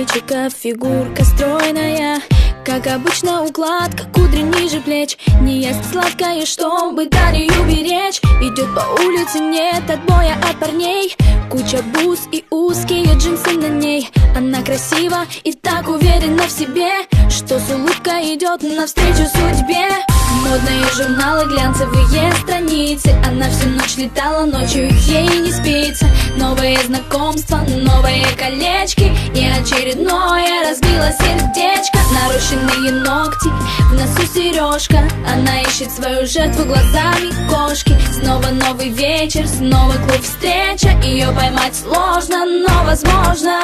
мальчика фигурка стройная, как обычно укладка, кудри ниже плеч. Не ест сладкое, чтобы талию беречь. Идет по улице, нет отбоя от парней. Куча бус и узкие джинсы на ней. Она красива и так уверена в себе, что с улыбкой идет навстречу судьбе. Модные журналы, глянцевые страницы. Она всю ночь летала, ночью ей не спится. Новые знакомства, новые колечки и очередное разбило сердечко. Нарощенные ногти, в носу сережка. Она ищет свою жертву глазами кошки. Снова новый вечер, снова клуб встреча. Ее поймать сложно, но возможно.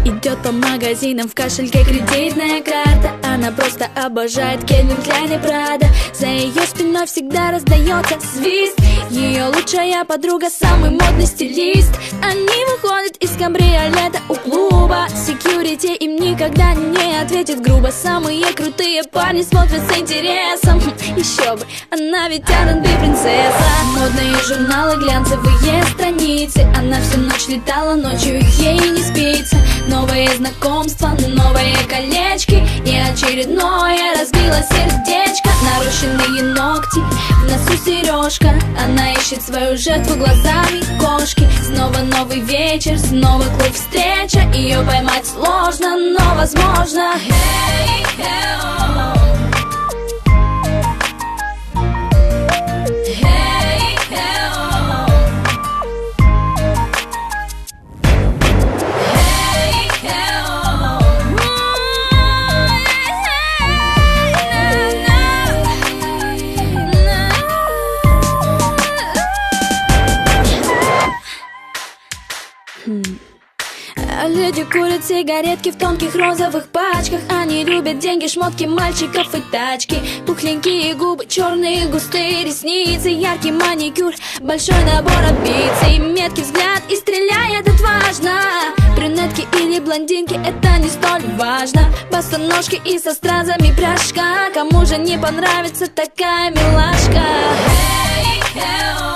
Идет по магазинам, в кошельке кредитная карта. Она просто обожает Кельвин Кляйн и Прада. За ее спиной всегда раздается свист. Ее лучшая подруга, самый модный стилист. Они выходят из кабриолета у клуба. Секьюрити им никогда не ответит грубо. Самые крутые парни смотрят с интересом. Еще бы, она ведь R&B принцесса. Модные журналы, глянцевые страницы. Она всю ночь летала, ночью ей не спится. Новые знакомства, новые колечки и очередное разбило сердечко. Нарощенные ногти, в носу сережка. Она ищет свою жертву глазами кошки. Снова новый вечер, снова клуб встреча. Ее поймать сложно, но возможно. Hey, hey, oh. Люди курят сигаретки в тонких розовых пачках. Они любят деньги, шмотки, мальчиков и тачки. Пухленькие губы, черные густые ресницы, яркий маникюр, большой набор амбиций. Меткий взгляд и стреляет отважно. Брюнетки или блондинки, это не столь важно. Босоножки и со стразами пряжка. Кому же не понравится такая милашка? Hey, hey, oh.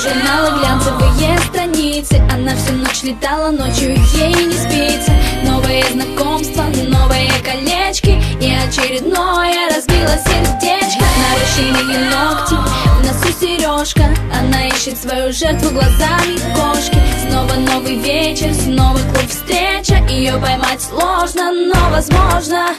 Журналы, глянцевые страницы. Она всю ночь летала, ночью ей не спится. Новые знакомства, новые колечки и очередное разбило сердечко. Нарощенные ногти, в носу сережка. Она ищет свою жертву глазами кошки. Снова новый вечер, снова клуб встреча. Ее поймать сложно, но возможно.